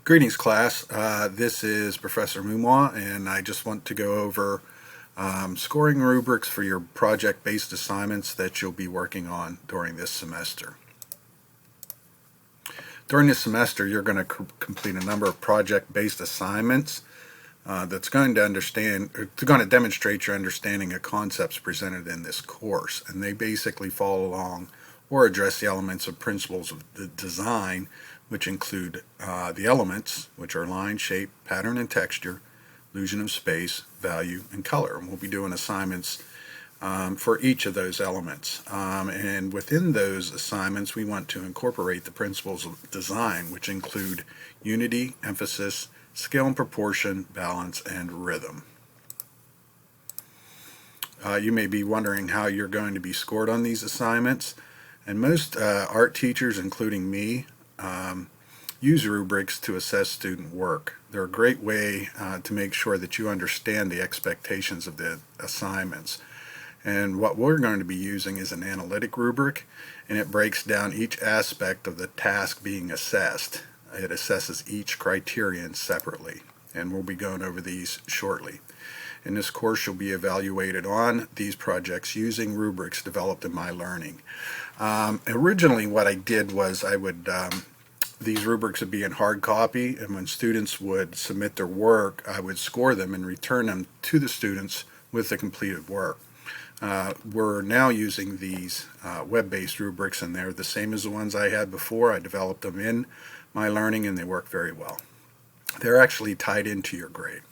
Greetings, class. This is Professor Mumois, and I just want to go over scoring rubrics for your project-based assignments that you'll be working on during this semester. During this semester, you're going to complete a number of project-based assignments that's going to demonstrate your understanding of concepts presented in this course, and they basically follow along or address the elements of principles of the design, which include the elements, which are line, shape, pattern, and texture, illusion of space, value, and color. And we'll be doing assignments for each of those elements. And within those assignments, we want to incorporate the principles of design, which include unity, emphasis, scale and proportion, balance, and rhythm. You may be wondering how you're going to be scored on these assignments. And most art teachers, including me, use rubrics to assess student work. They're a great way to make sure that you understand the expectations of the assignments. And what we're going to be using is an analytic rubric, and it breaks down each aspect of the task being assessed. It assesses each criterion separately, and we'll be going over these shortly. In this course, you'll be evaluated on these projects using rubrics developed in My Learning. Originally, what I did was these rubrics would be in hard copy, and when students would submit their work, I would score them and return them to the students with the completed work. We're now using these web-based rubrics, and they're the same as the ones I had before. I developed them in My Learning, and they work very well. They're actually tied into your grade.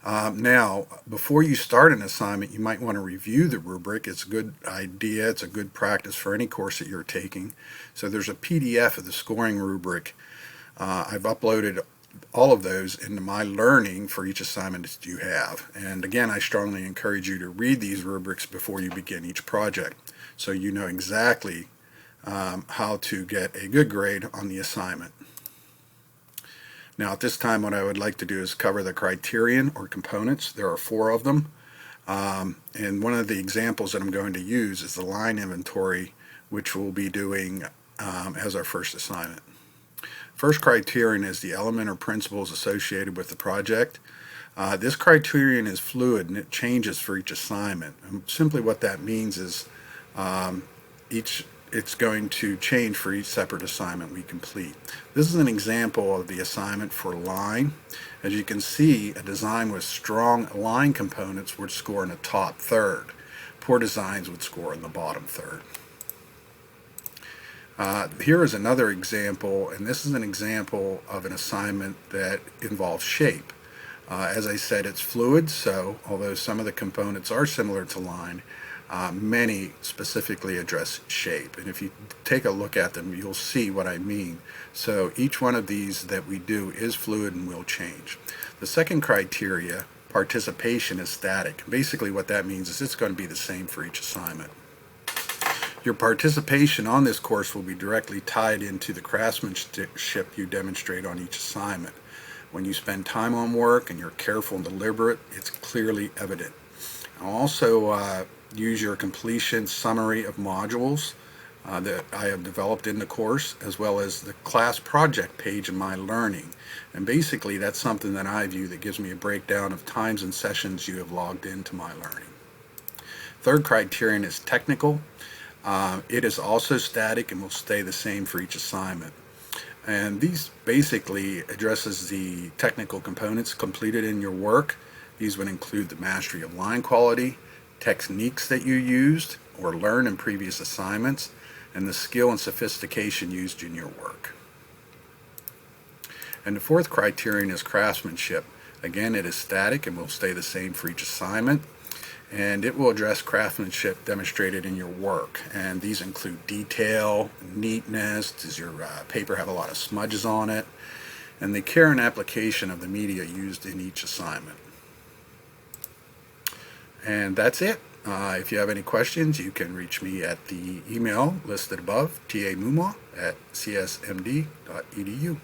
Now, before you start an assignment, you might want to review the rubric. It's a good idea. It's a good practice for any course that you're taking. So there's a PDF of the scoring rubric. I've uploaded all of those into My Learning for each assignment that you have. And again, I strongly encourage you to read these rubrics before you begin each project, so you know exactly how to get a good grade on the assignment. Now, at this time, what I would like to do is cover the criterion or components. There are 4 of them. And one of the examples that I'm going to use is the line inventory, which we'll be doing as our first assignment. First criterion is the element or principles associated with the project. This criterion is fluid and it changes for each assignment. And simply what that means is it's going to change for each separate assignment we complete. This is an example of the assignment for line. As you can see, a design with strong line components would score in the top third. Poor designs would score in the bottom third. Here is another example, and this is an example of an assignment that involves shape. As I said, it's fluid, so although some of the components are similar to line, many specifically address shape. And if you take a look at them, you'll see what I mean. So each one of these that we do is fluid and will change. The second criteria, participation, is static. Basically what that means is it's going to be the same for each assignment. Your participation on this course will be directly tied into the craftsmanship you demonstrate on each assignment. When you spend time on work and you're careful and deliberate, it's clearly evident. I'll also use your completion summary of modules that I have developed in the course, as well as the class project page in My Learning. And basically that's something that I view that gives me a breakdown of times and sessions you have logged into My Learning. Third criterion is technical. It is also static and will stay the same for each assignment. And these basically addresses the technical components completed in your work. These would include the mastery of line quality, techniques that you used or learned in previous assignments, and the skill and sophistication used in your work. And the fourth criterion is craftsmanship. Again, it is static and will stay the same for each assignment, and it will address craftsmanship demonstrated in your work. And these include detail, neatness, does your paper have a lot of smudges on it, and the care and application of the media used in each assignment. And that's it. If you have any questions, you can reach me at the email listed above, tamumois@csmd.edu.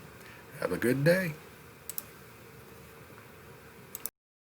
Have a good day.